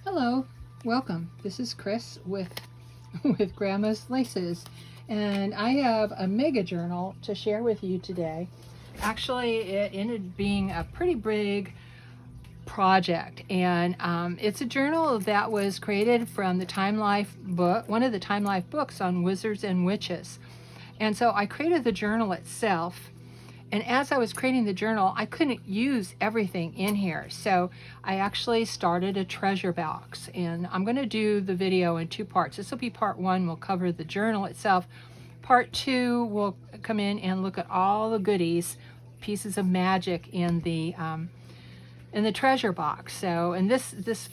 Hello, welcome. This is Chris with with Grandma's Laces, and I have a mega journal to share with you today. Actually, it ended up being a pretty big project, and it's a journal that was created from the Time Life book, one of the Time Life books on wizards and witches. And so I created the journal itself. And as I was creating the journal, I couldn't use everything in here. So I actually started a treasure box. And I'm going to do the video in two parts. This will be part one, we'll cover the journal itself. Part two, we'll come in and look at all the goodies, pieces of magic in the treasure box. So, and this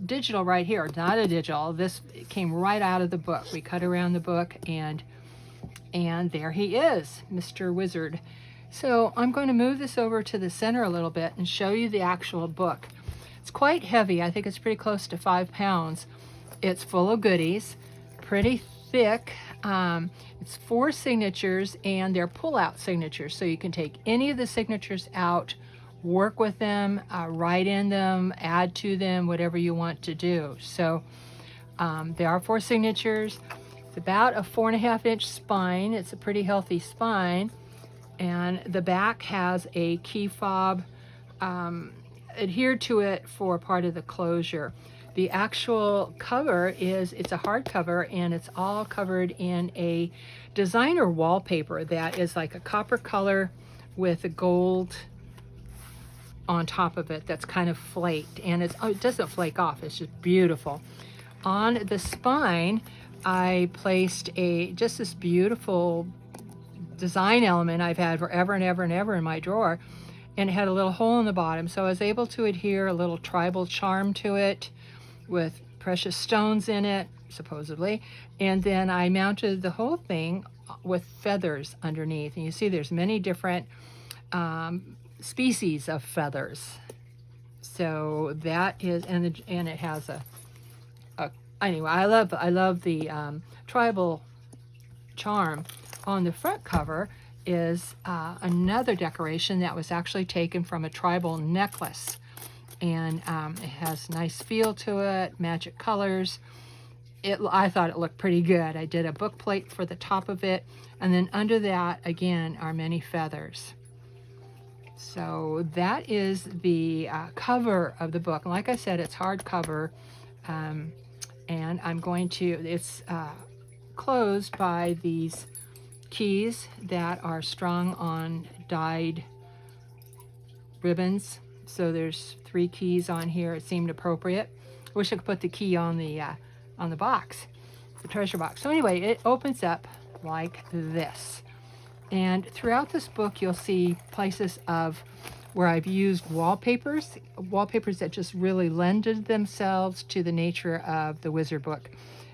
digital right here, not a digital, this came right out of the book. We cut around the book, and there he is, Mr. Wizard. So I'm going to move this over to the center a little bit and show you the actual book. It's quite heavy. I think it's pretty close to 5 pounds. It's full of goodies, pretty thick. It's 4 signatures, and they're pull-out signatures. So you can take any of the signatures out, work with them, write in them, add to them, whatever you want to do. So there are 4 signatures. It's about a 4.5-inch spine. It's a pretty healthy spine. And the back has a key fob adhered to it for part of the closure. The actual cover it's a hardcover, and it's all covered in a designer wallpaper that is like a copper color with a gold on top of it that's kind of flaked. And it doesn't flake off. It's just beautiful. On the spine, I placed just this beautiful design element I've had forever and ever and ever in my drawer, and it had a little hole in the bottom, so I was able to adhere a little tribal charm to it with precious stones in it, supposedly, and then I mounted the whole thing with feathers underneath. And you see there's many different species of feathers. So that is, and it has anyway, I love the tribal charm. On the front cover is another decoration that was actually taken from a tribal necklace, and it has nice feel to it, magic colors. I thought it looked pretty good. I did a book plate for the top of it, and then under that again are many feathers. So that is the cover of the book. And like I said, it's hardcover. And I'm going to, it's closed by these keys that are strung on dyed ribbons. So there's 3 keys on here. It seemed appropriate. I wish I could put the key on the box, the treasure box. So anyway, it opens up like this. And throughout this book, you'll see places of where I've used wallpapers that just really lended themselves to the nature of the wizard book.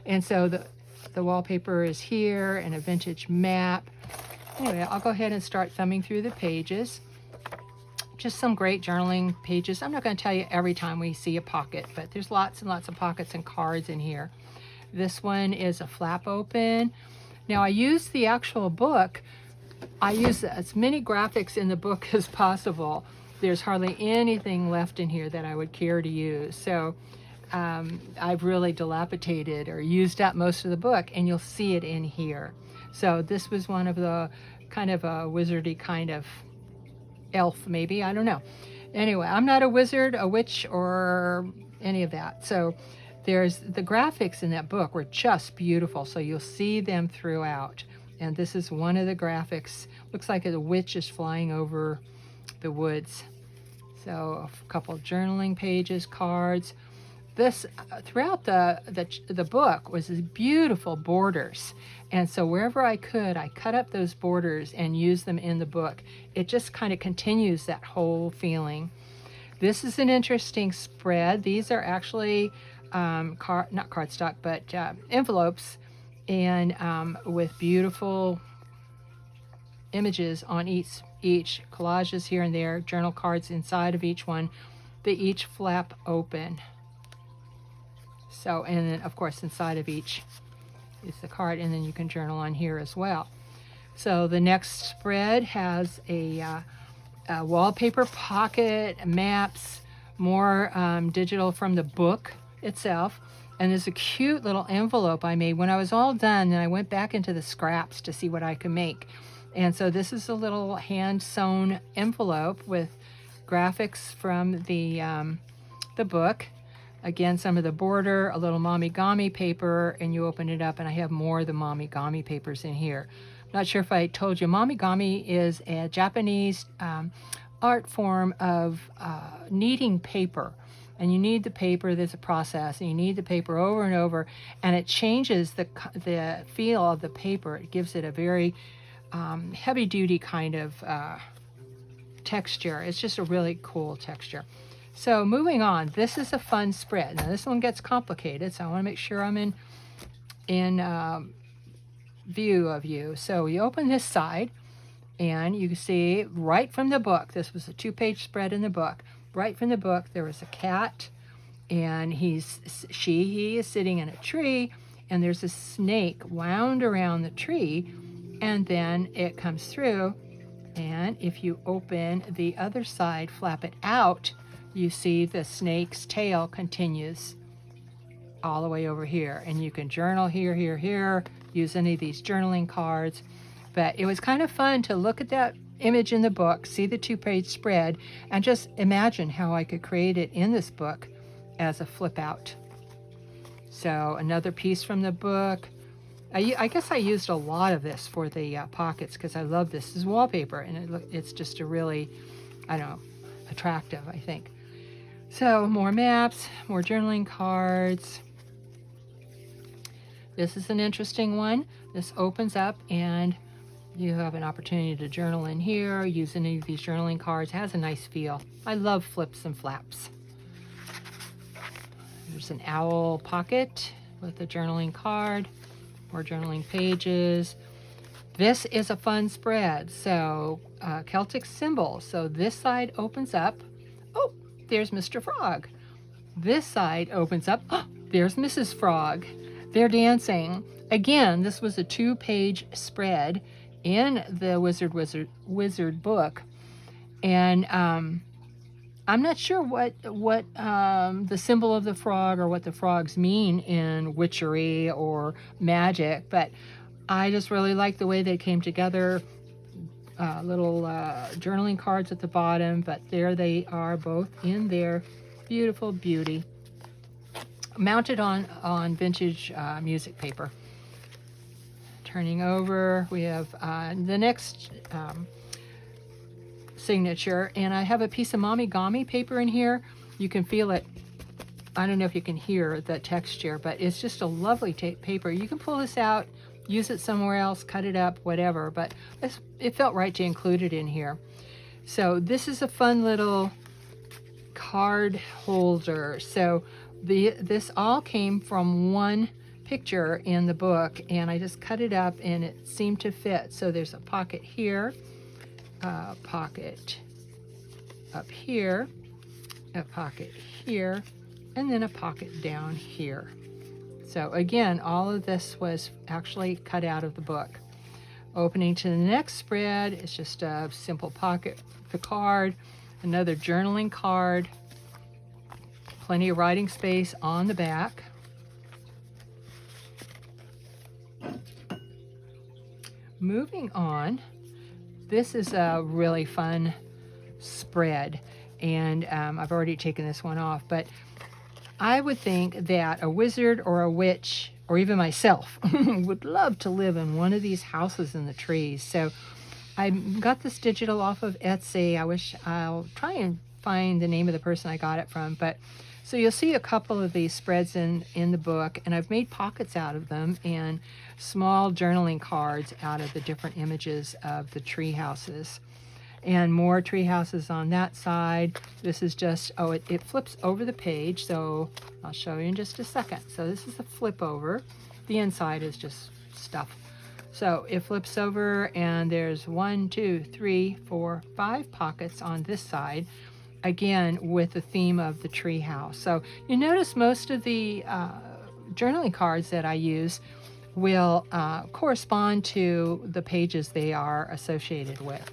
And so the wallpaper is here, and a vintage map. Anyway, I'll go ahead and start thumbing through the pages. Just some great journaling pages. I'm not going to tell you every time we see a pocket, but there's lots and lots of pockets and cards in here. This one is a flap open. Now I use the actual book. I use as many graphics in the book as possible. There's hardly anything left in here that I would care to use. So I've really dilapidated or used up most of the book, and you'll see it in here. So this was one of the kind of a wizardy kind of elf, maybe, I don't know. Anyway, I'm not a wizard, a witch, or any of that. So there's the graphics in that book were just beautiful. So you'll see them throughout. And this is one of the graphics. Looks like a witch is flying over the woods. So a couple of journaling pages, cards. This throughout the book was these beautiful borders. And so wherever I could, I cut up those borders and used them in the book. It just kind of continues that whole feeling. This is an interesting spread. These are actually not cardstock, but envelopes, and with beautiful images on each collages here and there, journal cards inside of each one. They each flap open. So, and then of course inside of each is the card, and then you can journal on here as well. So the next spread has a wallpaper pocket, maps, more digital from the book itself. And there's a cute little envelope I made. When I was all done, then I went back into the scraps to see what I could make. And so this is a little hand-sewn envelope with graphics from the book. Again, some of the border, a little Momigami paper, and you open it up, and I have more of the Momigami papers in here. Not sure if I told you, Momigami is a Japanese art form of kneading paper. And you need the paper, there's a process, and you need the paper over and over, and it changes the feel of the paper. It gives it a very heavy-duty kind of texture. It's just a really cool texture. So moving on, this is a fun spread. Now this one gets complicated, so I want to make sure I'm in view of you. So you open this side, and you can see right from the book, this was a 2-page spread in the book. Right from the book, there was a cat, and he is sitting in a tree, and there's a snake wound around the tree, and then it comes through, and if you open the other side, flap it out, you see the snake's tail continues all the way over here, and you can journal here, use any of these journaling cards. But it was kind of fun to look at that image in the book, see the 2-page spread, and just imagine how I could create it in this book as a flip out. So another piece from the book. I guess I used a lot of this for the pockets because I love this. This is wallpaper, and it's just a really, I don't know, attractive, I think. So more maps, more journaling cards. This is an interesting one. This opens up, and you have an opportunity to journal in here, use any of these journaling cards. It has a nice feel. I love flips and flaps. There's an owl pocket with a journaling card, more journaling pages. This is a fun spread. So Celtic symbols. So this side opens up. Oh, there's Mr. Frog. This side opens up. Oh, there's Mrs. Frog. They're dancing. Again, this was a 2-page spread in the Wizard book, and I'm not sure what the symbol of the frog or what the frogs mean in witchery or magic, but I just really like the way they came together. Little journaling cards at the bottom, but there they are, both in their beautiful beauty, mounted on vintage music paper. Turning over, we have the next signature, and I have a piece of Momigami paper in here. You can feel it. I don't know if you can hear the texture, but it's just a lovely paper. You can pull this out, use it somewhere else, cut it up, whatever, but it felt right to include it in here. So this is a fun little card holder. So this all came from one picture in the book, and I just cut it up and it seemed to fit. So there's a pocket here, a pocket up here, a pocket here, and then a pocket down here. So again, all of this was actually cut out of the book. Opening to the next spread, it's just a simple pocket with the card, another journaling card, plenty of writing space on the back. Moving on, this is a really fun spread, and I've already taken this one off, but I would think that a wizard or a witch, or even myself, would love to live in one of these houses in the trees. So I got this digital off of Etsy. I'll try and find the name of the person I got it from, but so you'll see a couple of these spreads in the book, and I've made pockets out of them and small journaling cards out of the different images of the tree houses. And more tree houses on that side. This is just, it flips over the page, so I'll show you in just a second. So this is a flip over. The inside is just stuff. So it flips over, and there's 1, 2, 3, 4, 5 pockets on this side, again with the theme of the tree house. So you notice most of the journaling cards that I use will correspond to the pages they are associated with.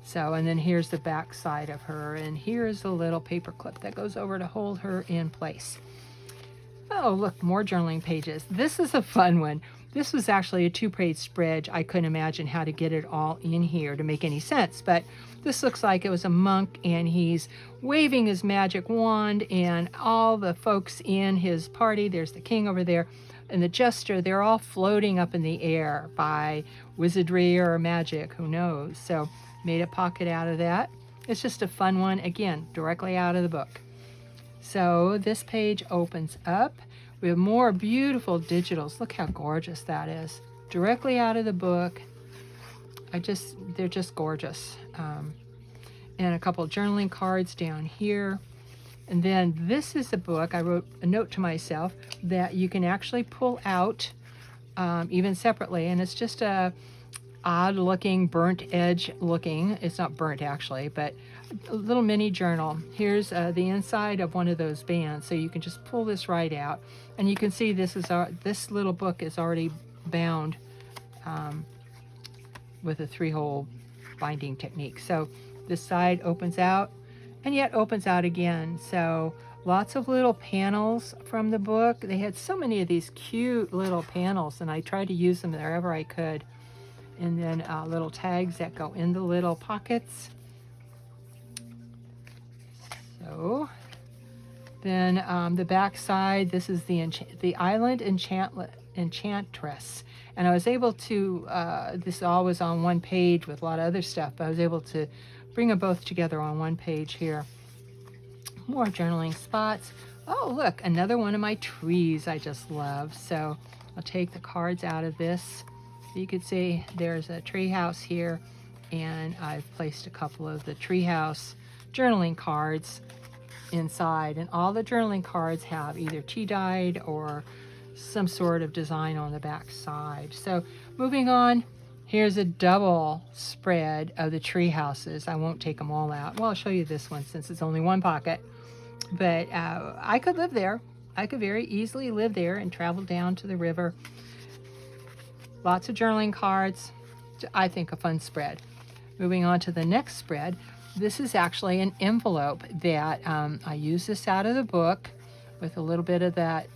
So, and then here's the back side of her, and here's a little paper clip that goes over to hold her in place. Oh, look, more journaling pages. This is a fun one. This was actually a 2-page spread. I couldn't imagine how to get it all in here to make any sense, but this looks like it was a monk, and he's waving his magic wand, and all the folks in his party, there's the king over there, and the jester, they're all floating up in the air by wizardry or magic, who knows. So made a pocket out of that. It's just a fun one, again, directly out of the book. So this page opens up. We have more beautiful digitals. Look how gorgeous that is. Directly out of the book. They're just gorgeous. And a couple journaling cards down here. And then this is a book, I wrote a note to myself, that you can actually pull out even separately. And it's just a odd looking, burnt edge looking. It's not burnt actually, but a little mini journal. Here's the inside of one of those bands. So you can just pull this right out. And you can see this little book is already bound with a 3-hole binding technique. So this side opens out and yet opens out again. So lots of little panels from the book. They had so many of these cute little panels, and I tried to use them wherever I could. And then little tags that go in the little pockets. So then the back side, this is the Island Enchantress. And I was able to, this all was on one page with a lot of other stuff, but I was able to bring them both together on one page here. More journaling spots. Oh, look, another one of my trees I just love. So I'll take the cards out of this. So you can see there's a tree house here, and I've placed a couple of the treehouse journaling cards inside, and all the journaling cards have either tea dyed or some sort of design on the back side. So moving on, here's a double spread of the tree houses. I won't take them all out. Well, I'll show you this one since it's only one pocket, but I could live there. I could very easily live there and travel down to the river. Lots of journaling cards. I think a fun spread. Moving on to the next spread. This is actually an envelope that I used this out of the book with a little bit of that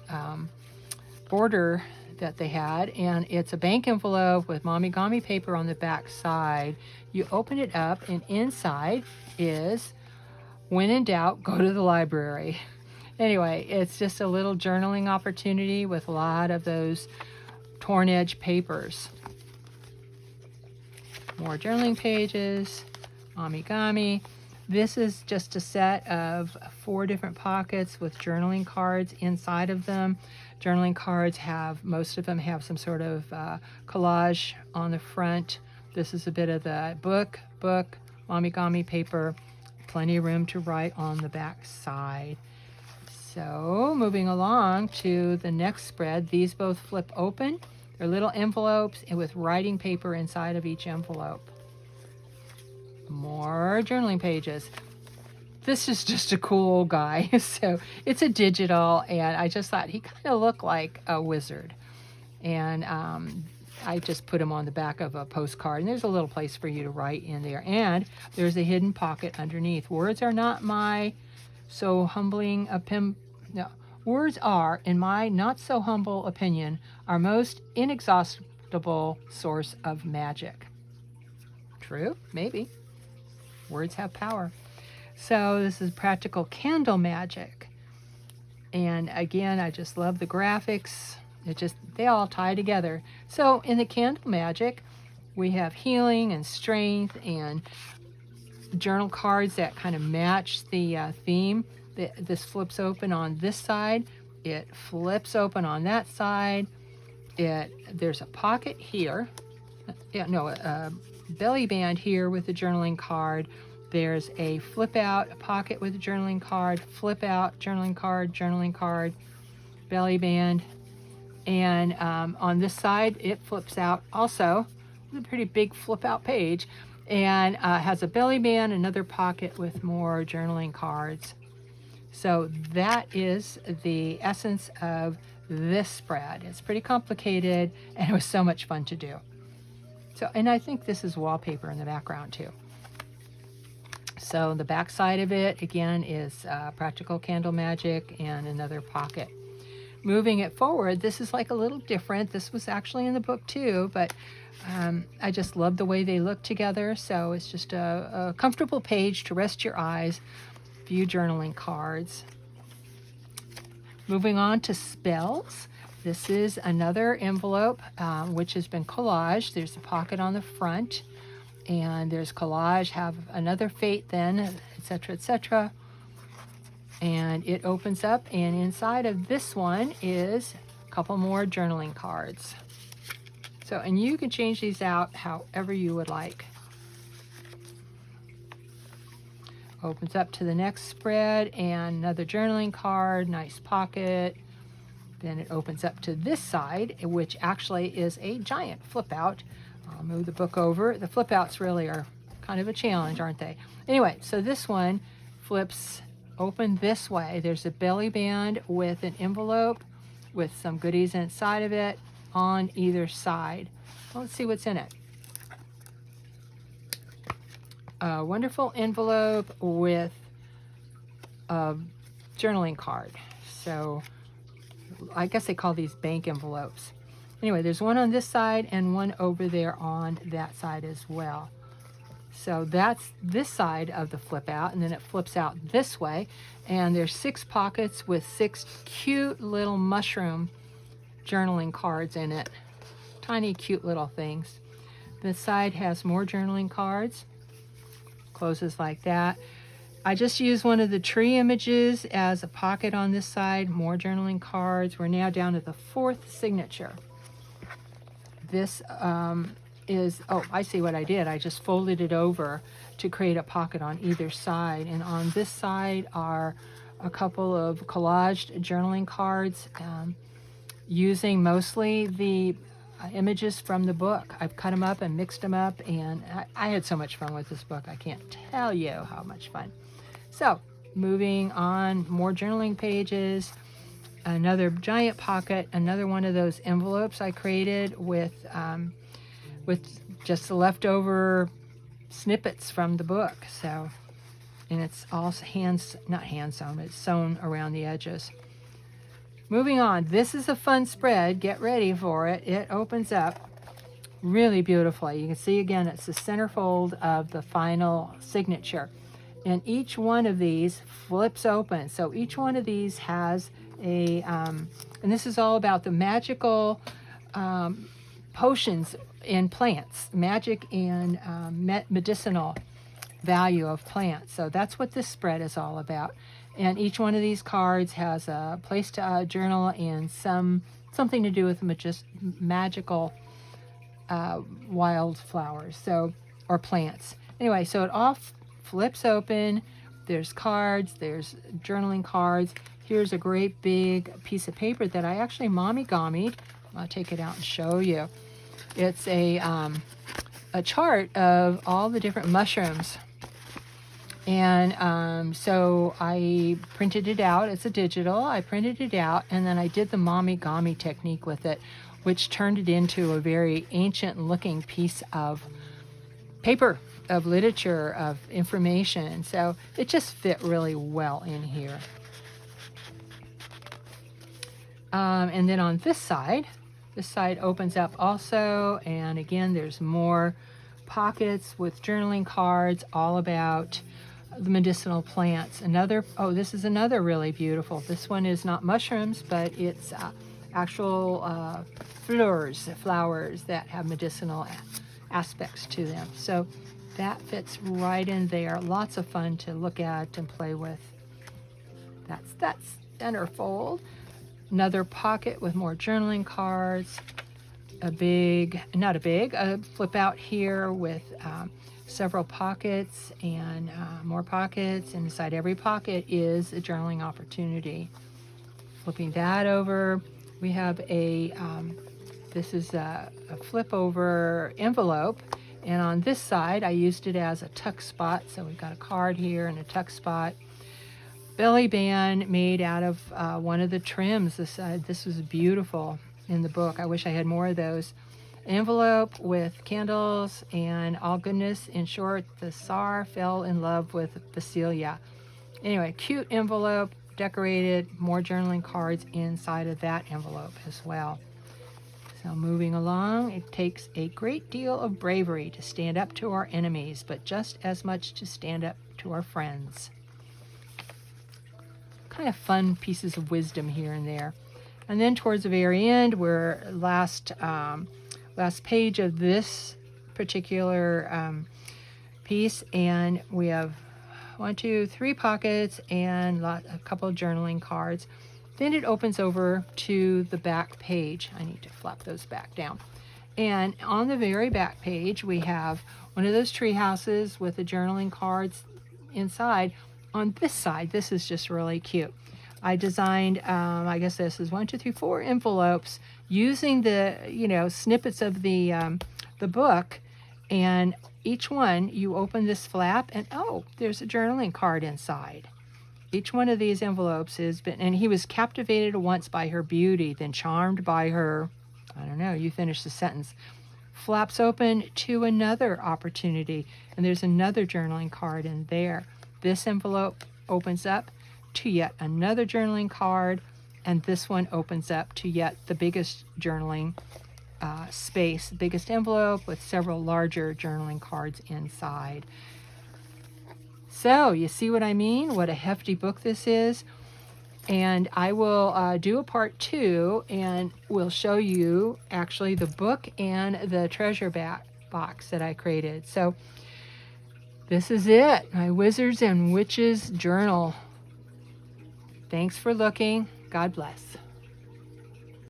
border that they had, and it's a bank envelope with mommy paper on the back side. You open it up, and inside is, when in doubt, go to the library. Anyway, it's just a little journaling opportunity with a lot of those torn edge papers. More journaling pages, Amigami. This is just a set of 4 different pockets with journaling cards inside of them. Journaling cards most of them have some sort of collage on the front. This is a bit of the book, Amigami paper, plenty of room to write on the back side. So moving along to the next spread, these both flip open. They're little envelopes and with writing paper inside of each envelope. More journaling pages. This is just a cool guy. So it's a digital, and I just thought he kind of looked like a wizard. And I just put him on the back of a postcard, and there's a little place for you to write in there. And there's a hidden pocket underneath. Words are not my so humbling opinion. No, words are, in my not so humble opinion, our most inexhaustible source of magic. True? Maybe. Words have power. So this is practical candle magic. And again, I just love the graphics. They all tie together. So in the candle magic, we have healing and strength and journal cards that kind of match the theme. This flips open on this side. It flips open on that side. There's a pocket here. A belly band here with a journaling card. There's a flip out pocket with a journaling card, flip out journaling card, belly band. And on this side, it flips out also. It's a pretty big flip out page. And has a belly band, another pocket with more journaling cards. So that is the essence of this spread. It's pretty complicated, and it was so much fun to do. So, and I think this is wallpaper in the background too. So the back side of it, again, is Practical Candle Magic and another pocket. Moving it forward, this is like a little different. This was actually in the book too, but I just love the way they look together. So it's just a comfortable page to rest your eyes, view journaling cards. Moving on to spells. This is another envelope which has been collaged. There's a pocket on the front, and there's collage, have another fate then, etc., etc. And it opens up, and inside of this one is a couple more journaling cards. So, and you can change these out however you would like. Opens up to the next spread, and another journaling card, nice pocket. Then it opens up to this side, which actually is a giant flip out. I'll move the book over. The flip outs really are kind of a challenge, aren't they? Anyway, so this one flips open this way. There's a belly band with an envelope with some goodies inside of it on either side. Let's see what's in it. A wonderful envelope with a journaling card. So I guess they call these bank envelopes. Anyway, there's one on this side and one over there on that side as well. So that's this side of the flip out, and then it flips out this way, and there's 6 pockets with 6 cute little mushroom journaling cards in it. Tiny cute little things. This side has more journaling cards. Closes like that. I just used one of the tree images as a pocket on this side. More journaling cards. We're now down to the 4th signature. This is, oh, I see what I did. I just folded it over to create a pocket on either side. And on this side are a couple of collaged journaling cards using mostly the images from the book. I've cut them up and mixed them up, and I had so much fun with this book. I can't tell you how much fun. So, moving on, more journaling pages, another giant pocket, another one of those envelopes I created with just the leftover snippets from the book. So, and it's all not hand sewn, it's sewn around the edges. Moving on, this is a fun spread. Get ready for it. It opens up really beautifully. You can see again, it's the centerfold of the final signature. And each one of these flips open. So each one of these has a, and this is all about the magical potions in plants, magic and medicinal value of plants. So that's what this spread is all about. And each one of these cards has a place to journal and something to do with magical wildflowers, or plants. Anyway, so it all flips open. There's cards, there's journaling cards. Here's a great big piece of paper that I actually mommy-gommied. I'll take it out and show you. It's a chart of all the different mushrooms. And so I printed it out. It's a digital. I printed it out, and then I did the mommy-gommi technique with it, which turned it into a very ancient-looking piece of paper, of literature, of information. So it just fit really well in here. And then on this side opens up also, and again, there's more pockets with journaling cards all about the medicinal plants. This is another really beautiful. This one is not mushrooms, but it's actual flowers that have medicinal aspects to them. So that fits right in there. Lots of fun to look at and play with. That's centerfold. Another pocket with more journaling cards. A flip out here with several pockets and more pockets. And inside every pocket is a journaling opportunity. Flipping that over, we have this is a flip over envelope. And on this side, I used it as a tuck spot. So we've got a card here and a tuck spot. Belly band made out of one of the trims. This was beautiful in the book. I wish I had more of those. envelope with candles and all goodness. In short, the Tsar fell in love with Basilia. Anyway, cute envelope, decorated, more journaling cards inside of that envelope as well. So moving along, it takes a great deal of bravery to stand up to our enemies, but just as much to stand up to our friends. Kind of fun pieces of wisdom here and there. And then towards the very end, we're last page of this particular piece, and we have 1, 2, 3 pockets and a couple of journaling cards. Then it opens over to the back page. I need to flap those back down. And on the very back page, we have one of those tree houses with the journaling cards inside. On this side, this is just really cute. I designed, I guess this is 1, 2, 3, 4 envelopes using the, snippets of the book, and each one you open this flap and oh, there's a journaling card inside. Each one of these envelopes and he was captivated once by her beauty, then charmed by her, I don't know, you finish the sentence. Flaps open to another opportunity, and there's another journaling card in there. This envelope opens up to yet another journaling card, and this one opens up to yet the biggest journaling space, biggest envelope with several larger journaling cards inside. So you see what I mean? What a hefty book this is. And I will do a part 2, and we'll show you actually the book and the treasure box that I created. So this is it, my Wizards and Witches journal. Thanks for looking. God bless.